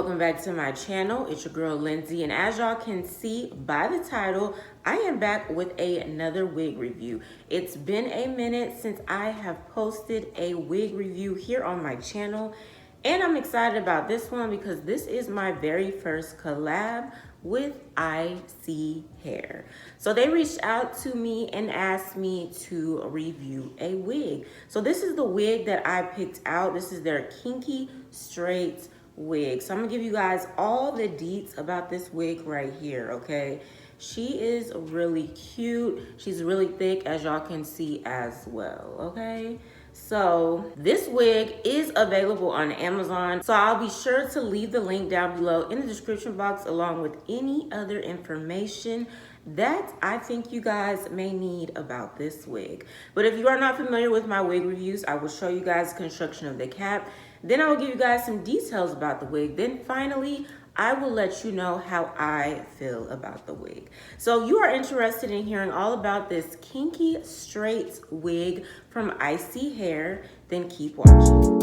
welcome back to my channel. It's your girl Lindsay, and as y'all can see by the title, I am back with another wig review. It's been a minute since I have posted a wig review here on my channel, and I'm excited about this one because this is my very first collab with ISEE hair. So they reached out to me and asked me to review a wig. So this is the wig that I picked out. This is their Kinky straight wig. So I'm gonna give you guys all the deets about this wig right here, okay? She is really cute. She's really thick, as y'all can see as well, okay? So this wig is available on Amazon. So I'll be sure to leave the link down below in the description box along with any other information that I think you guys may need about this wig. But if you are not familiar with my wig reviews, I will show you guys construction of the cap. Then I will give you guys some details about the wig. Then finally, I will let you know how I feel about the wig. So you are interested in hearing all about this kinky straight wig from ISEE Hair, then keep watching.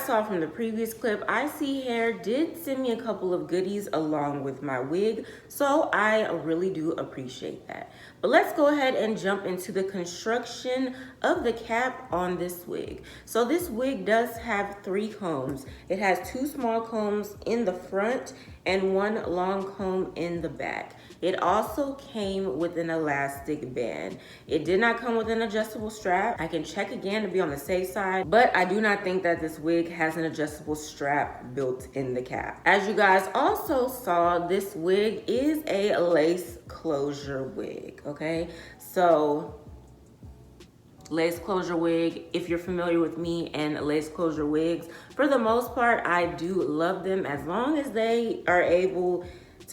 Saw from the previous clip, ISEE Hair did send me a couple of goodies along with my wig, so I really do appreciate that. But let's go ahead and jump into the construction of the cap on this wig. So this wig does have 3 combs. It has 2 small combs in the front and 1 long comb in the back. It also came with an elastic band. It did not come with an adjustable strap. I can check again to be on the safe side, but I do not think that this wig has an adjustable strap built in the cap. As you guys also saw, this wig is a lace closure wig, okay? So lace closure wig, if you're familiar with me and lace closure wigs, for the most part, I do love them as long as they are able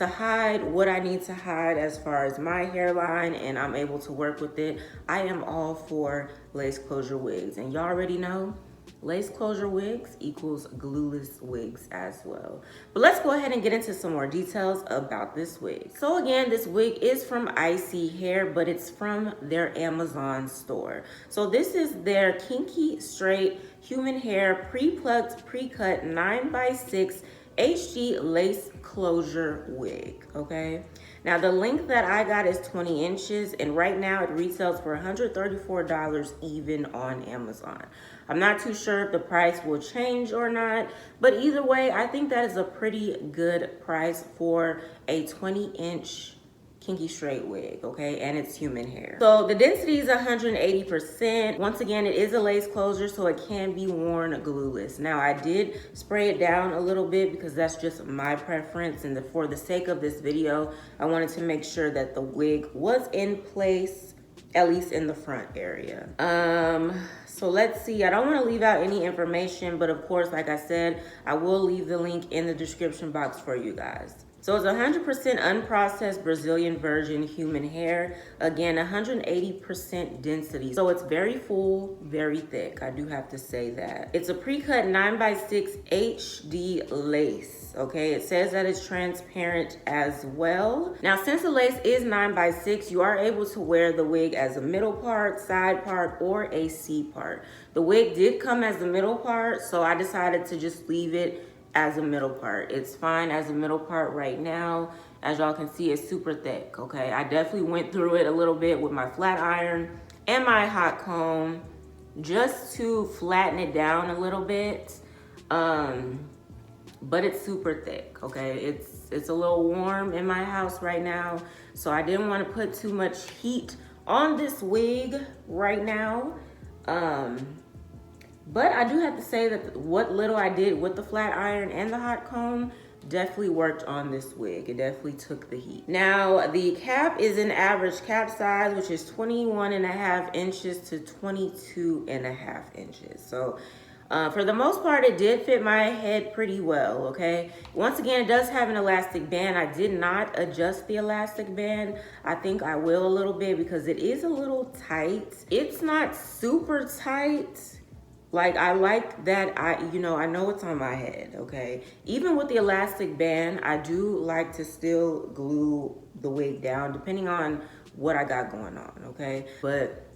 to hide what I need to hide as far as my hairline, and I'm able to work with it, I am all for lace closure wigs. And y'all already know, lace closure wigs equals glueless wigs as well. But let's go ahead and get into some more details about this wig. So again, this wig is from ISEE Hair, but it's from their Amazon store. So this is their kinky straight human hair pre-plucked, pre-cut 9x6 HG lace closure wig, okay? Now the length that I got is 20 inches, and right now it retails for $134 even on Amazon. I'm not too sure if the price will change or not, but either way, I think that is a pretty good price for a 20-inch kinky straight wig, okay? And it's human hair. So the density is 180%. Once again, it is a lace closure, so it can be worn glueless. Now I did spray it down a little bit because that's just my preference, and for the sake of this video, I wanted to make sure that the wig was in place, at least in the front area. So let's see, I don't want to leave out any information, but of course, like I said, I will leave the link in the description box for you guys. So it's 100% unprocessed Brazilian virgin human hair. Again, 180% density. So it's very full, very thick. I do have to say that. It's a pre-cut 9x6 HD lace. Okay, it says that it's transparent as well. Now, since the lace is 9x6, you are able to wear the wig as a middle part, side part, or a C part. The wig did come as the middle part, so I decided to just leave it as a middle part. It's fine as a middle part right now. As y'all can see, it's super thick, okay? I definitely went through it a little bit with my flat iron and my hot comb just to flatten it down a little bit. But it's super thick, okay? It's a little warm in my house right now, so I didn't want to put too much heat on this wig right now. But I do have to say that what little I did with the flat iron and the hot comb definitely worked on this wig. It definitely took the heat. Now, the cap is an average cap size, which is 21.5 inches to 22.5 inches. So for the most part, it did fit my head pretty well, okay? Once again, it does have an elastic band. I did not adjust the elastic band. I think I will a little bit because it is a little tight. It's not super tight. Like, I like that I know it's on my head, okay? Even with the elastic band, I do like to still glue the wig down depending on what I got going on, okay? But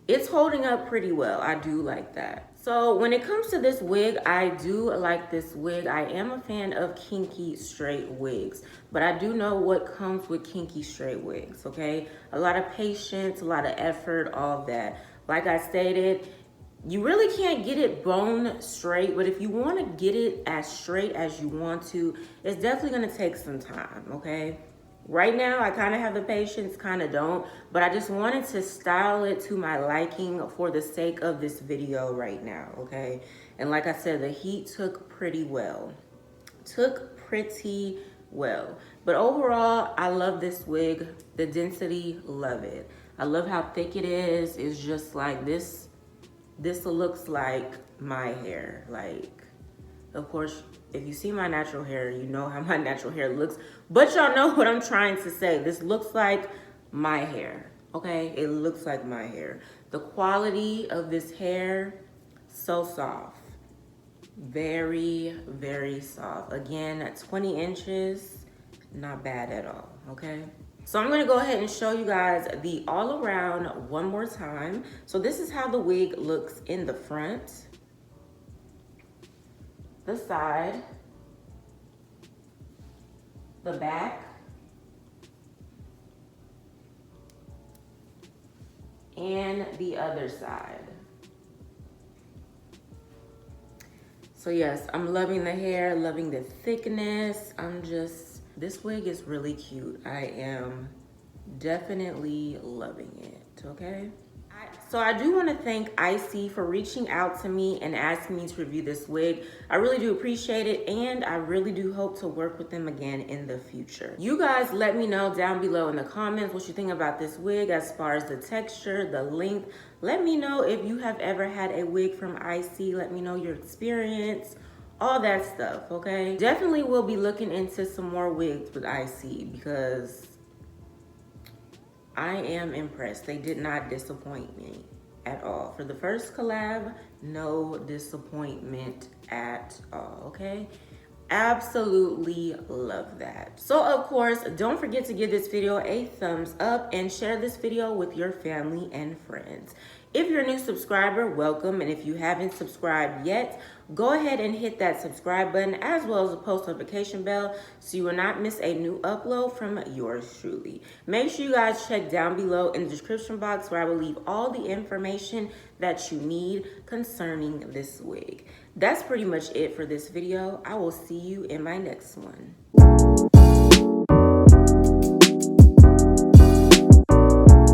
it's holding up pretty well. I do like that. So when it comes to this wig, I do like this wig. I am a fan of kinky straight wigs, but I do know what comes with kinky straight wigs, okay? A lot of patience, a lot of effort, all of that. Like I stated, you really can't get it bone straight, but if you want to get it as straight as you want to, it's definitely going to take some time, okay? Right now, I kind of have the patience, kind of don't, but I just wanted to style it to my liking for the sake of this video right now, okay? And like I said, the heat took pretty well. But overall, I love this wig. The density, love it. I love how thick it is. It's just like this looks like my hair. Like, of course, if you see my natural hair, you know how my natural hair looks, but y'all know what I'm trying to say. This looks like my hair, okay? It looks like my hair. The quality of this hair, so soft. Very, very soft. Again, at 20 inches, not bad at all, okay? So I'm gonna go ahead and show you guys the all around one more time. So this is how the wig looks in the front, the side, the back, and the other side. So yes, I'm loving the hair, loving the thickness. This wig is really cute. I am definitely loving it, okay? So I do want to thank ISEE for reaching out to me and asking me to review this wig. I really do appreciate it, and I really do hope to work with them again in the future. You guys let me know down below in the comments what you think about this wig as far as the texture, the length. Let me know if you have ever had a wig from ISEE. Let me know your experience. all that stuff, okay? Definitely will be looking into some more wigs with ISEE because I am impressed. They did not disappoint me at all. For the first collab, no disappointment at all, okay? Absolutely love that. So of course, don't forget to give this video a thumbs up and share this video with your family and friends. If you're a new subscriber, welcome. And if you haven't subscribed yet, go ahead and hit that subscribe button as well as the post notification bell so you will not miss a new upload from yours truly. Make sure you guys check down below in the description box where I will leave all the information that you need concerning this wig. That's pretty much it for this video. I will see you in my next one.